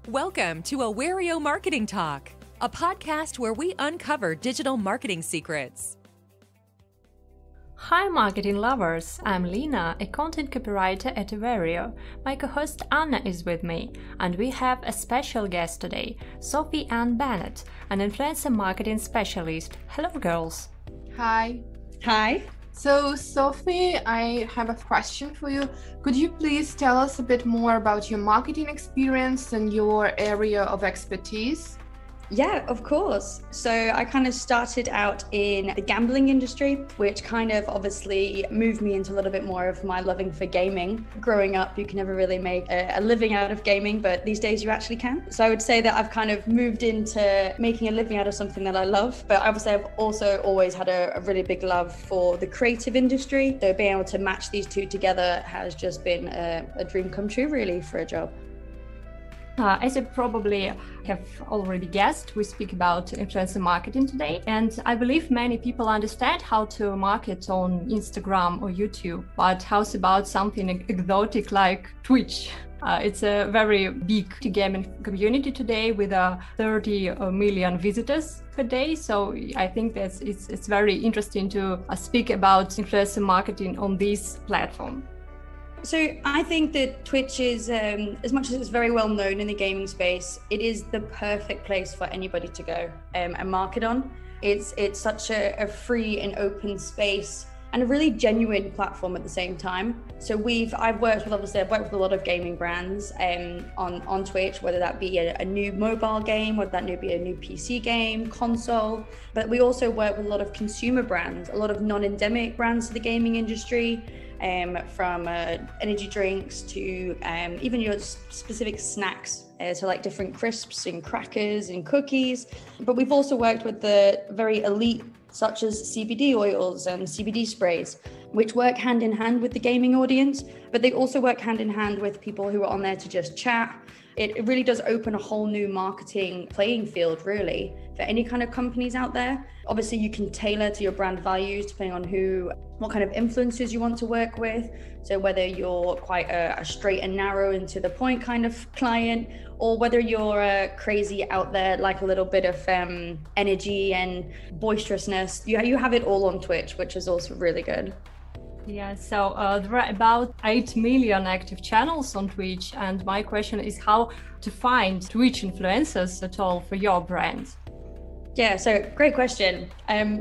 Welcome to Awario Marketing Talk, a podcast where we uncover digital marketing secrets. Hi marketing lovers, I'm Lina, a content copywriter at Awario. My co-host Anna is with me, and we have a special guest today, Sophie-Ann Bennett, an influencer marketing specialist. Hello girls. Hi. Hi. So Sophie, I have a question for you. Could you please tell us a bit more about your marketing experience and your area of expertise? Yeah, of course. So I kind of started out in the gambling industry, which kind of obviously moved me into a little bit more of my loving for gaming. Growing up, you can never really make a living out of gaming, but these days you actually can. So I would say that I've kind of moved into making a living out of something that I love. But obviously I've also always had a really big love for the creative industry. So being able to match these two together has just been a dream come true really for a job. As you probably have already guessed, we speak about influencer marketing today, and I believe many people understand how to market on Instagram or YouTube, but how's about something exotic like Twitch? It's a very big gaming community today with 30 million visitors per day. So I think that it's very interesting to speak about influencer marketing on this platform. So I think that Twitch is, as much as it's very well known in the gaming space, it is the perfect place for anybody to go and market on. It's such a free and open space and a really genuine platform at the same time. So I've worked with a lot of gaming brands on Twitch, whether that be a new mobile game, whether that be a new PC game, console. But we also work with a lot of consumer brands, a lot of non-endemic brands to the gaming industry. From energy drinks to even your specific snacks, so like different crisps and crackers and cookies. But we've also worked with the very elite, such as CBD oils and CBD sprays, which work hand in hand with the gaming audience, but they also work hand in hand with people who are on there to just chat. It really does open a whole new marketing playing field, really, for any kind of companies out there. Obviously, you can tailor to your brand values depending on what kind of influencers you want to work with. So whether you're quite a straight and narrow and to the point kind of client, or whether you're crazy out there, like a little bit of energy and boisterousness, you have it all on Twitch, which is also really good. Yeah, so there are about 8 million active channels on Twitch, and my question is how to find Twitch influencers at all for your brand? Yeah, so great question.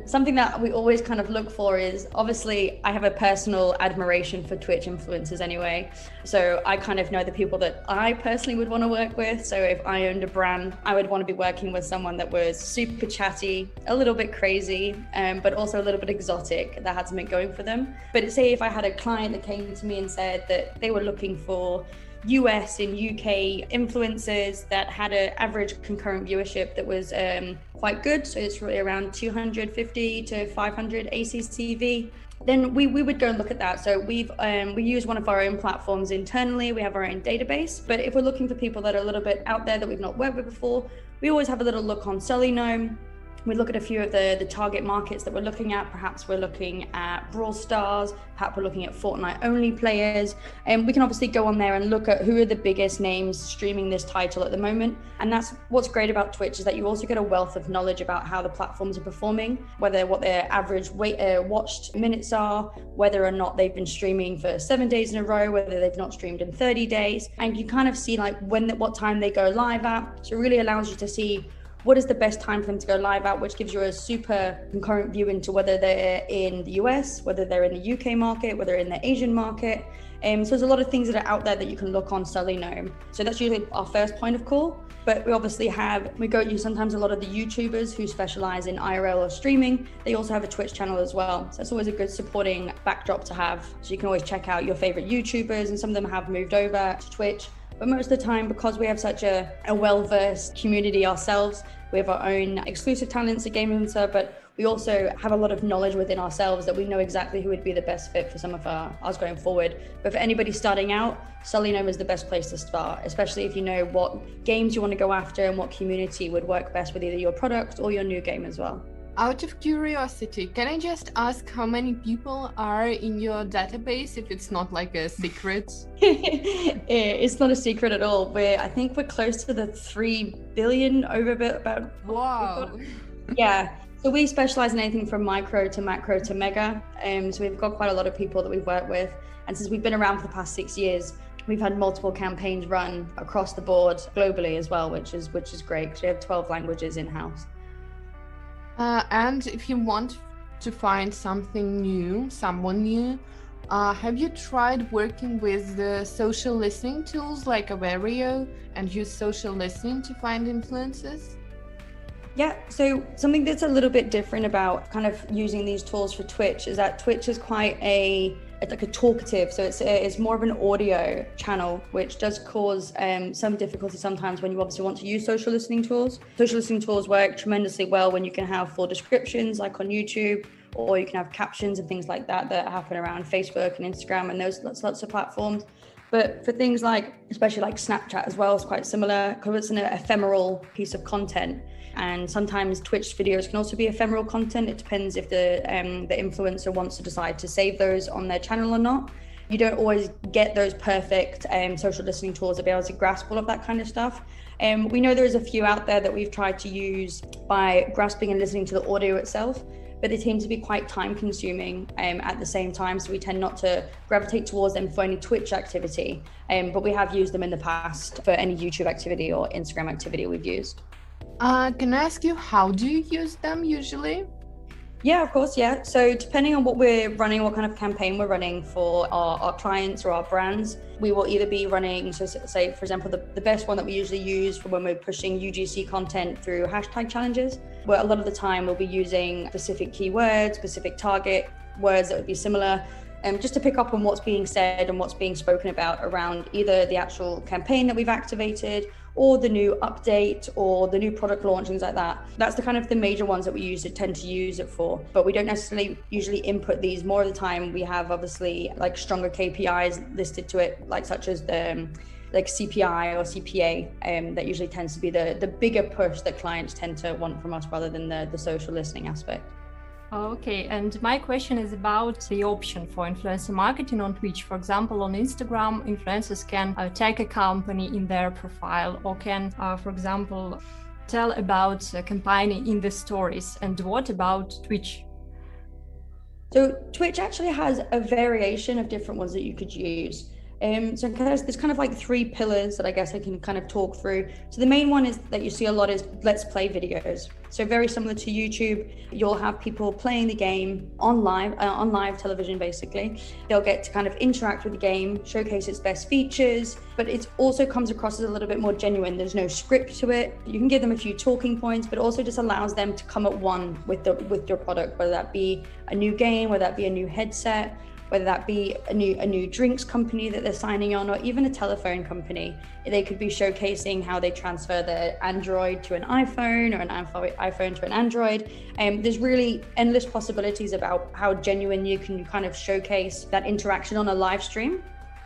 Something that we always kind of look for is, obviously, I have a personal admiration for Twitch influencers anyway. So I kind of know the people that I personally would want to work with. So if I owned a brand, I would want to be working with someone that was super chatty, a little bit crazy, but also a little bit exotic, that had something going for them. But say if I had a client that came to me and said that they were looking for US and UK influencers that had an average concurrent viewership that was quite good, so it's really around 250 to 500 ACCV, then we would go and look at that. So we use one of our own platforms internally. We have our own database, but if we're looking for people that are a little bit out there that we've not worked with before, we always have a little look on Sophie-Ann. We look at a few of the target markets that we're looking at. Perhaps we're looking at Brawl Stars, perhaps we're looking at Fortnite only players. And we can obviously go on there and look at who are the biggest names streaming this title at the moment. And that's what's great about Twitch, is that you also get a wealth of knowledge about how the platforms are performing, what their average watched minutes are, whether or not they've been streaming for 7 days in a row, whether they've not streamed in 30 days. And you kind of see like what time they go live at. So it really allows you to see what is the best time for them to go live at, which gives you a super concurrent view into whether they're in the US, whether they're in the UK market, whether they're in the Asian market. So there's a lot of things that are out there that you can look on Sophie-Ann. So that's usually our first point of call. But we obviously go to sometimes a lot of the YouTubers who specialize in IRL or streaming. They also have a Twitch channel as well. So that's always a good supporting backdrop to have. So you can always check out your favorite YouTubers, and some of them have moved over to Twitch. But most of the time, because we have such a well-versed community ourselves, we have our own exclusive talents at Game Influencer, but we also have a lot of knowledge within ourselves that we know exactly who would be the best fit for some of ours going forward. But for anybody starting out, Sophie-Ann is the best place to start, especially if you know what games you want to go after and what community would work best with either your product or your new game as well. Out of curiosity, can I just ask how many people are in your database if it's not like a secret? It's not a secret at all. I think we're close to the 3 billion over about. Wow. Yeah. So we specialize in anything from micro to macro to mega. So we've got quite a lot of people that we've worked with. And since we've been around for the past 6 years, we've had multiple campaigns run across the board globally as well, which is great because we have 12 languages in-house. And if you want to find someone new, have you tried working with the social listening tools like Awario and use social listening to find influencers? Yeah, so something that's a little bit different about kind of using these tools for Twitch is that Twitch is quite it's like a talkative, so it's more of an audio channel, which does cause some difficulty sometimes when you obviously want to use social listening tools. Social listening tools work tremendously well when you can have full descriptions like on YouTube, or you can have captions and things like that happen around Facebook and Instagram and those lots of platforms. But for things like, especially like Snapchat as well, is quite similar because it's an ephemeral piece of content. And sometimes Twitch videos can also be ephemeral content. It depends if the influencer wants to decide to save those on their channel or not. You don't always get those perfect social listening tools to be able to grasp all of that kind of stuff. We know there's a few out there that we've tried to use by grasping and listening to the audio itself, but they tend to be quite time consuming at the same time. So we tend not to gravitate towards them for any Twitch activity. But we have used them in the past for any YouTube activity or Instagram activity we've used. Can I ask you, how do you use them usually? Yeah, of course, yeah. So depending on what we're running, what kind of campaign we're running for our clients or our brands, we will either be running, so say, for example, the best one that we usually use for when we're pushing UGC content through hashtag challenges, where a lot of the time we'll be using specific keywords, specific target words that would be similar, just to pick up on what's being said and what's being spoken about around either the actual campaign that we've activated or the new update or the new product launch, things like that. That's the kind of the major ones that we tend to use it for, but we don't necessarily usually input these. More of the time we have obviously like stronger KPIs listed to it, like such as the like CPI or CPA, that usually tends to be the bigger push that clients tend to want from us rather than the social listening aspect. Okay, and my question is about the option for influencer marketing on Twitch. For example, on Instagram, influencers can tag a company in their profile or can, for example, tell about a company in the stories. And what about Twitch? So Twitch actually has a variation of different ones that you could use. So there's kind of like 3 pillars that I guess I can kind of talk through. So the main one is that you see a lot is let's play videos. So very similar to YouTube, you'll have people playing the game on live television basically. They'll get to kind of interact with the game, showcase its best features, but it also comes across as a little bit more genuine. There's no script to it. You can give them a few talking points, but also just allows them to come at one with your product, whether that be a new game, whether that be a new headset, whether that be a new drinks company that they're signing on, or even a telephone company. They could be showcasing how they transfer their Android to an iPhone or an iPhone to an Android. There's really endless possibilities about how genuine you can kind of showcase that interaction on a live stream.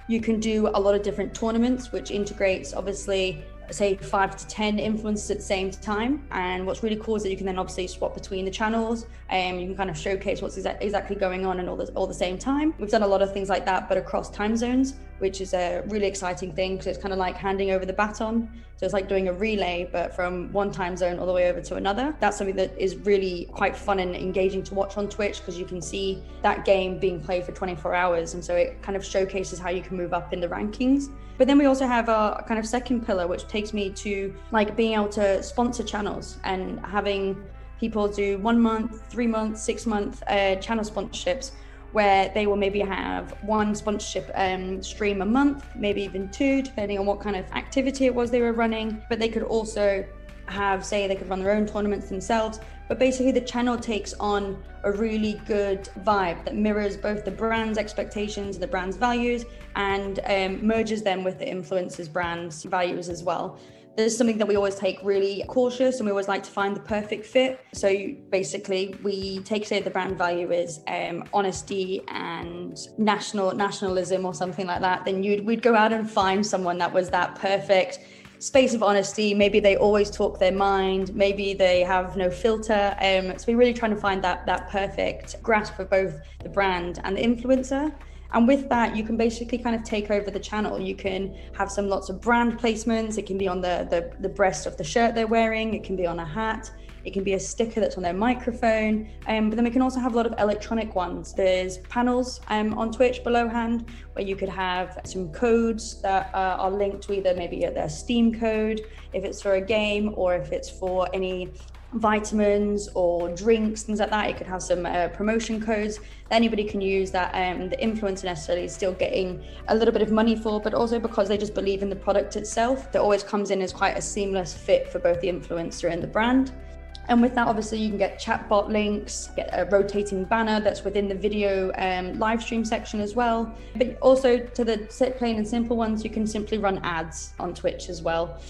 You can do a lot of different tournaments, which integrates obviously say 5 to 10 influencers at the same time. And what's really cool is that you can then obviously swap between the channels and you can kind of showcase what's exactly going on and all the same time. We've done a lot of things like that, but across time zones, which is a really exciting thing because it's kind of like handing over the baton. So it's like doing a relay, but from one time zone all the way over to another. That's something that is really quite fun and engaging to watch on Twitch because you can see that game being played for 24 hours. And so it kind of showcases how you can move up in the rankings. But then we also have a kind of second pillar, which takes me to like being able to sponsor channels and having people do 1 month, 3 month, 6 month channel sponsorships, where they will maybe have 1 sponsorship stream a month, maybe even 2, depending on what kind of activity it was they were running. But they could also have, say, they could run their own tournaments themselves. But basically the channel takes on a really good vibe that mirrors both the brand's expectations, the brand's values, and merges them with the influencer's brand's values as well. This is something that we always take really cautious and we always like to find the perfect fit. So basically we take, say the brand value is honesty and nationalism or something like that. Then we'd go out and find someone that was that perfect space of honesty. Maybe they always talk their mind. Maybe they have no filter. So we're really trying to find that perfect grasp of both the brand and the influencer. And with that, you can basically kind of take over the channel. You can have lots of brand placements. It can be on the breast of the shirt they're wearing. It can be on a hat. It can be a sticker that's on their microphone. But then we can also have a lot of electronic ones. There's panels on Twitch below hand where you could have some codes that are linked to either maybe their Steam code, if it's for a game, or if it's for any vitamins or drinks, things like that. It could have some promotion codes that anybody can use that the influencer necessarily is still getting a little bit of money for, but also because they just believe in the product itself. That always comes in as quite a seamless fit for both the influencer and the brand. And with that, obviously, you can get chatbot links, get a rotating banner that's within the video live stream section as well. But also to the plain and simple ones, you can simply run ads on Twitch as well,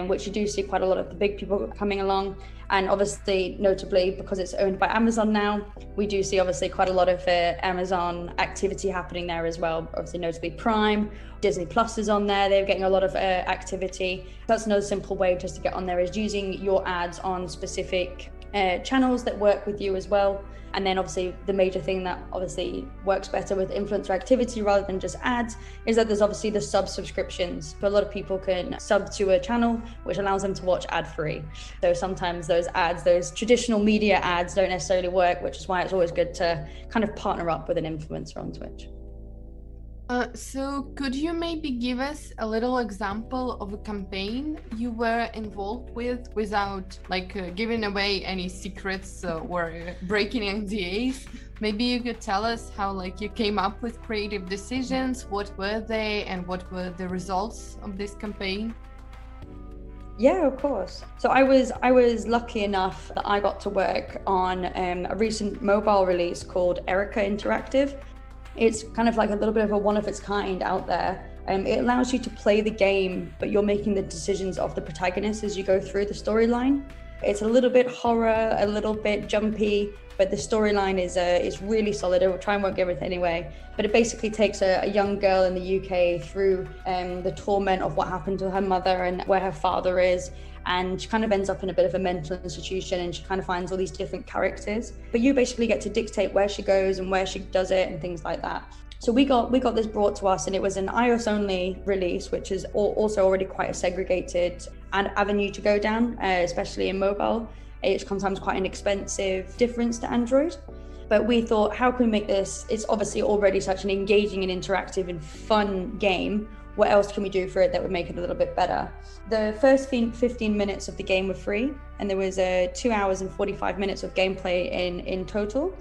which you do see quite a lot of the big people coming along. And obviously, notably, because it's owned by Amazon now, we do see obviously quite a lot of Amazon activity happening there as well. Obviously, notably Prime, Disney Plus is on there. They're getting a lot of activity. That's another simple way just to get on there, is using your ads on specific channels that work with you as well. And then obviously the major thing that obviously works better with influencer activity rather than just ads is that there's obviously the subscriptions. So a lot of people can sub to a channel, which allows them to watch ad free. So sometimes those ads, those traditional media ads, don't necessarily work, which is why it's always good to kind of partner up with an influencer on Twitch. So could you maybe give us a little example of a campaign you were involved with without giving away any secrets or breaking NDAs? Maybe you could tell us how you came up with creative decisions, what were they, and what were the results of this campaign? Yeah, of course. So I was lucky enough that I got to work on a recent mobile release called Erica Interactive. It's kind of like a little bit of a one of its kind out there. It allows you to play the game, but you're making the decisions of the protagonist as you go through the storyline. It's a little bit horror, a little bit jumpy, but the storyline is really solid. I will try and won't give it anyway. But it basically takes a young girl in the UK through the torment of what happened to her mother and where her father is. And she kind of ends up in a bit of a mental institution, and she kind of finds all these different characters. But you basically get to dictate where she goes and where she does it and things like that. So we got this brought to us, and it was an iOS only release, which is also already quite a segregated avenue to go down, especially in mobile. It's sometimes quite an expensive difference to Android. But we thought, how can we make this? It's obviously already such an engaging and interactive and fun game. What else can we do for it that would make it a little bit better? The first 15 minutes of the game were free, and there was 2 hours and 45 minutes of gameplay in total.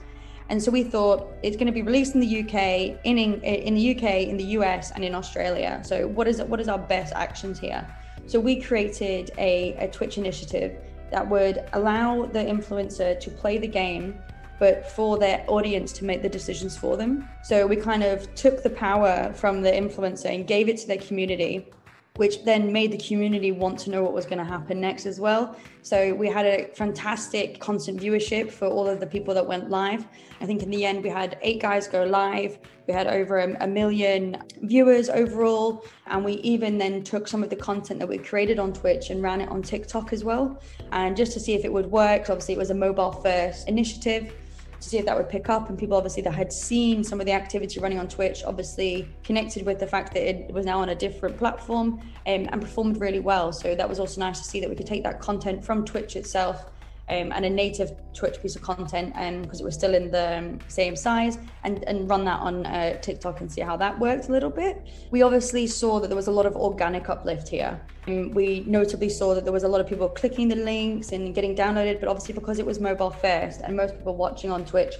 And so we thought it's going to be released in the UK, in the US, and in Australia. So what is our best actions here? So we created a Twitch initiative that would allow the influencer to play the game, but for their audience to make the decisions for them. So we kind of took the power from the influencer and gave it to their community, which then made the community want to know what was going to happen next as well. So we had a fantastic constant viewership for all of the people that went live. I think in the end, we had 8 guys go live. We had over a million viewers overall. And we even then took some of the content that we created on Twitch and ran it on TikTok as well. And just to see if it would work. So obviously it was a mobile first initiative, to see if that would pick up. And people obviously that had seen some of the activity running on Twitch obviously connected with the fact that it was now on a different platform and performed really well. So that was also nice to see that we could take that content from Twitch itself and a native Twitch piece of content, because it was still in the same size, and run that on TikTok and see how that worked a little bit. We obviously saw that there was a lot of organic uplift here. We notably saw that there was a lot of people clicking the links and getting downloaded, but obviously because it was mobile first, and most people watching on Twitch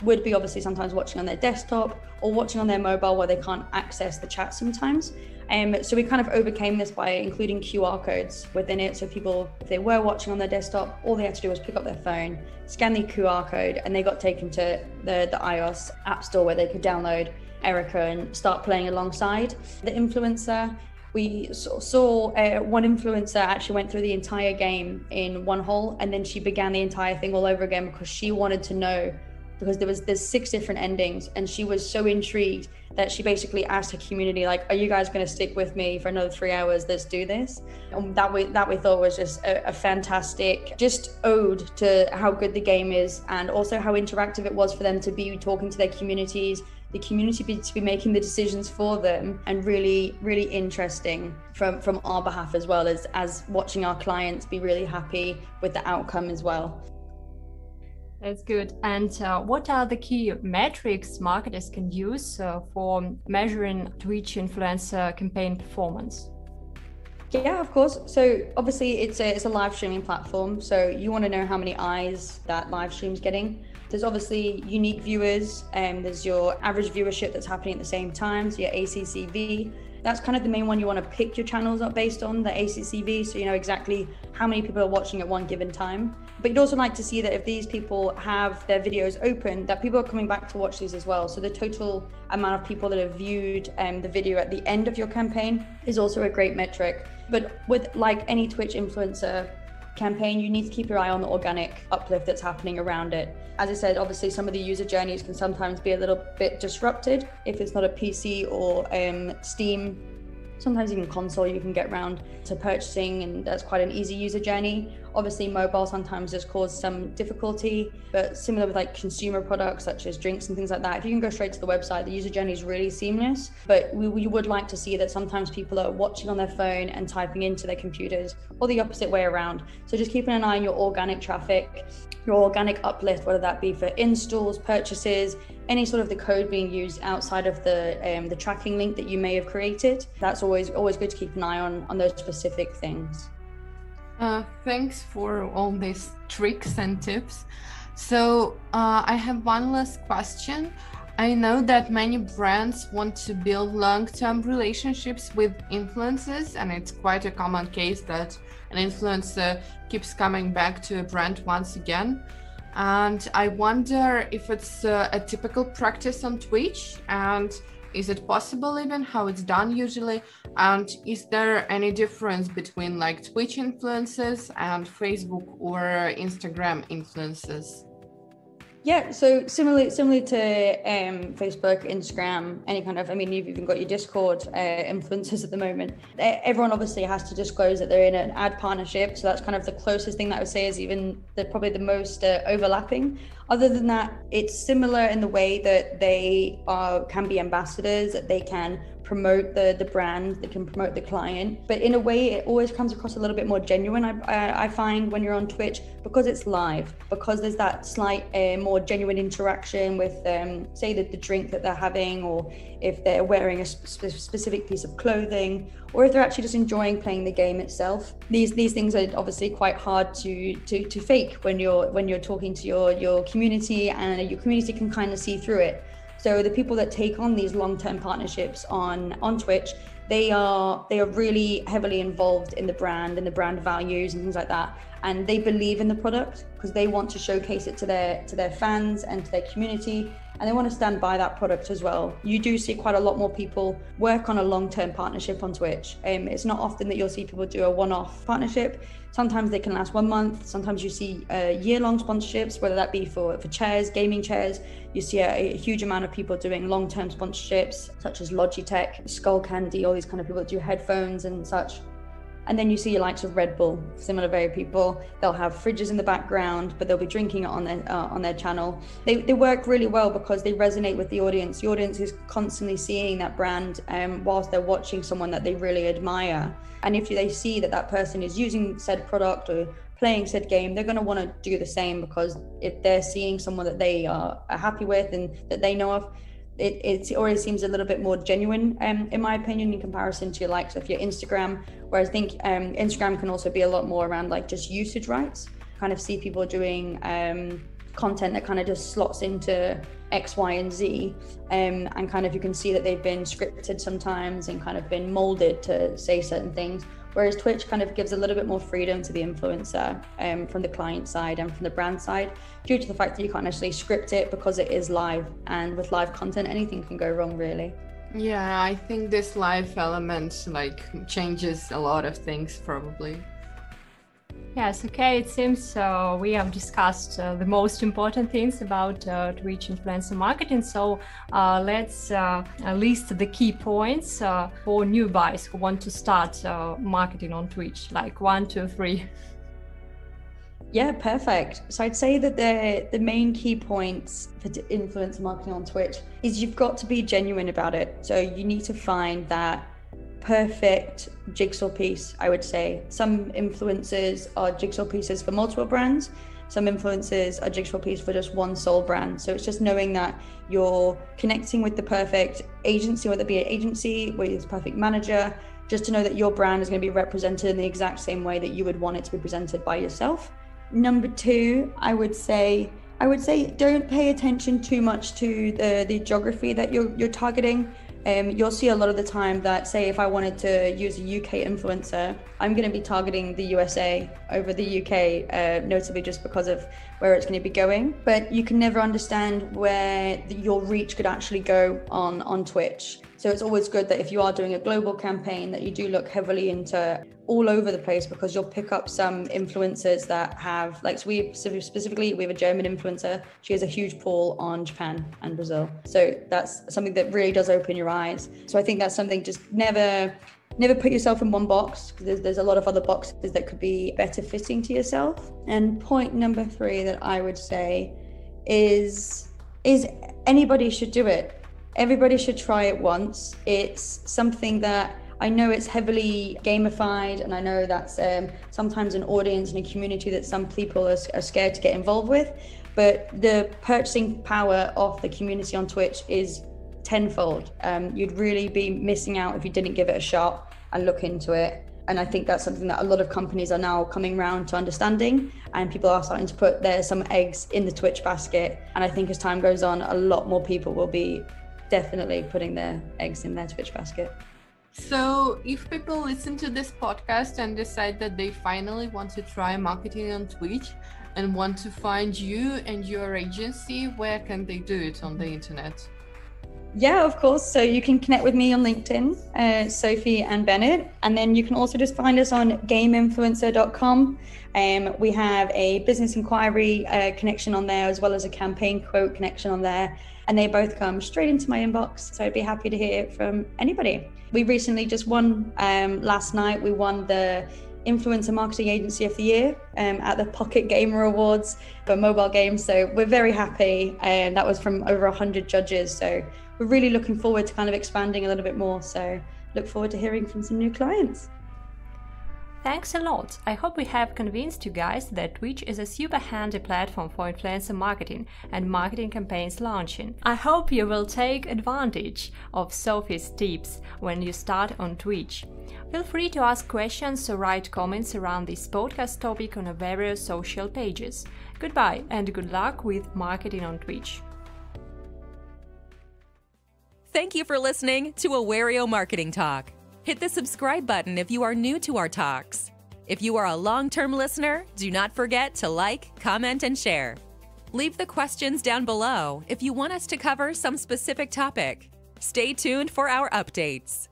would be obviously sometimes watching on their desktop or watching on their mobile where they can't access the chat sometimes. So we kind of overcame this by including QR codes within it. So people, if they were watching on their desktop, all they had to do was pick up their phone, scan the QR code, and they got taken to the iOS app store where they could download Erica and start playing alongside the influencer. We saw one influencer actually went through the entire game in one hole, and then she began the entire thing all over again because she wanted to know because there's 6 different endings, and she was so intrigued that she basically asked her community, like, are you guys going to stick with me for another 3 hours? Let's do this. And that we thought was just a fantastic just ode to how good the game is, and also how interactive it was for them to be talking to their communities, the community to be making the decisions for them, and really, really interesting from our behalf as well as watching our clients be really happy with the outcome as well. That's good. And what are the key metrics marketers can use for measuring Twitch influencer campaign performance? Yeah, of course. So obviously it's a live streaming platform. So you want to know how many eyes that live stream's getting. There's obviously unique viewers, and there's your average viewership that's happening at the same time. So your ACCV, that's kind of the main one you want to pick your channels up based on, the ACCV, so you know exactly how many people are watching at one given time. But you'd also like to see that if these people have their videos open, that people are coming back to watch these as well. So the total amount of people that have viewed the video at the end of your campaign is also a great metric. But with like any Twitch influencer campaign, you need to keep your eye on the organic uplift that's happening around it. As I said, obviously some of the user journeys can sometimes be a little bit disrupted if it's not a PC or Steam, sometimes even console you can get around to purchasing, and that's quite an easy user journey. Obviously mobile sometimes does cause some difficulty, but similar with like consumer products such as drinks and things like that, if you can go straight to the website, the user journey is really seamless. But we would like to see that sometimes people are watching on their phone and typing into their computers, or the opposite way around. So just keeping an eye on your organic traffic, your organic uplift, whether that be for installs, purchases, any sort of the code being used outside of the tracking link that you may have created. That's always good to keep an eye on those specific things. Thanks for all these tricks and tips. So I have one last question. I know that many brands want to build long-term relationships with influencers, and it's quite a common case that an influencer keeps coming back to a brand once again. And I wonder if it's a typical practice on Twitch, and is it possible even how it's done usually? And is there any difference between like Twitch influencers and Facebook or Instagram influencers? Yeah, so similarly to Facebook, Instagram, any kind of, I mean, you've even got your Discord influencers at the moment. Everyone obviously has to disclose that they're in an ad partnership. So that's kind of the closest thing that I would say is even probably the most overlapping. Other than that, it's similar in the way that they can be ambassadors, that they can promote the brand, they can promote the client, but in a way it always comes across a little bit more genuine. I find when you're on Twitch, because it's live, because there's that slight more genuine interaction with say that the drink that they're having, or if they're wearing a specific piece of clothing, or if they're actually just enjoying playing the game itself. These things are obviously quite hard to fake when you're talking to your community, and your community can kind of see through it. So the people that take on these long-term partnerships on Twitch, they are really heavily involved in the brand and the brand values and things like that. And they believe in the product because they want to showcase it to their fans and to their community, and they want to stand by that product as well. You do see quite a lot more people work on a long-term partnership on Twitch. It's not often that you'll see people do a one-off partnership. Sometimes they can last 1 month. Sometimes you see year-long sponsorships, whether that be for chairs, gaming chairs. You see a huge amount of people doing long-term sponsorships, such as Logitech, Skullcandy, all these kind of people that do headphones and such. And then you see your likes of Red Bull, similar very people. They'll have fridges in the background, but they'll be drinking it on their channel. They work really well because they resonate with the audience. The audience is constantly seeing that brand whilst they're watching someone that they really admire. And if they see that person is using said product or playing said game, they're going to want to do the same, because if they're seeing someone that they are happy with and that they know of, it always seems a little bit more genuine, in my opinion, in comparison to your likes of your Instagram, where I think Instagram can also be a lot more around like just usage rights. Kind of see people doing content that kind of just slots into X, Y, and Z, and kind of you can see that they've been scripted sometimes and kind of been molded to say certain things. Whereas Twitch kind of gives a little bit more freedom to the influencer from the client side and from the brand side, due to the fact that you can't actually script it because it is live, and with live content, anything can go wrong really. Yeah, I think this live element like changes a lot of things probably. Yes, okay, it seems we have discussed the most important things about Twitch influencer marketing. So let's list the key points for new buyers who want to start marketing on Twitch, like 1, 2, 3. Yeah, perfect. So I'd say that the main key points for influencer marketing on Twitch is you've got to be genuine about it. So you need to find that perfect jigsaw piece, I would say. Some influencers are jigsaw pieces for multiple brands. Some influencers are jigsaw piece for just one sole brand. So it's just knowing that you're connecting with the perfect agency, whether it be an agency, whether it's a perfect manager, just to know that your brand is going to be represented in the exact same way that you would want it to be presented by yourself. Number 2, I would say don't pay attention too much to the geography that you're targeting. You'll see a lot of the time that, say, if I wanted to use a UK influencer, I'm going to be targeting the USA over the UK, notably just because of where it's going to be going. But you can never understand where your reach could actually go on Twitch. So it's always good that if you are doing a global campaign, that you do look heavily into all over the place, because you'll pick up some influencers that have, like, so we have a German influencer. She has a huge pull on Japan and Brazil. So that's something that really does open your eyes. So I think that's something, just never put yourself in one box, because there's a lot of other boxes that could be better fitting to yourself. And point number 3 that I would say is anybody should do it. Everybody should try it once. It's something that I know it's heavily gamified, and I know that's sometimes an audience and a community that some people are scared to get involved with, but the purchasing power of the community on Twitch is tenfold. You'd really be missing out if you didn't give it a shot and look into it. And I think that's something that a lot of companies are now coming around to understanding, and people are starting to put some eggs in the Twitch basket. And I think as time goes on, a lot more people will be definitely putting their eggs in their Twitch basket. So if people listen to this podcast and decide that they finally want to try marketing on Twitch and want to find you and your agency, where can they do it on the internet? Yeah, of course. So you can connect with me on LinkedIn, Sophie-Ann Bennett, and then you can also just find us on gameinfluencer.com. We have a business inquiry connection on there, as well as a campaign quote connection on there, and they both come straight into my inbox. So I'd be happy to hear from anybody. We recently just won, last night, we won the Influencer Marketing Agency of the Year at the Pocket Gamer Awards for mobile games. So we're very happy, and that was from over 100 judges. So we're really looking forward to kind of expanding a little bit more. So look forward to hearing from some new clients. Thanks a lot. I hope we have convinced you guys that Twitch is a super handy platform for influencer marketing and marketing campaigns launching. I hope you will take advantage of Sophie's tips when you start on Twitch. Feel free to ask questions or write comments around this podcast topic on our various social pages. Goodbye and good luck with marketing on Twitch. Thank you for listening to Awario Marketing Talk. Hit the subscribe button if you are new to our talks. If you are a long-term listener, do not forget to like, comment, and share. Leave the questions down below if you want us to cover some specific topic. Stay tuned for our updates.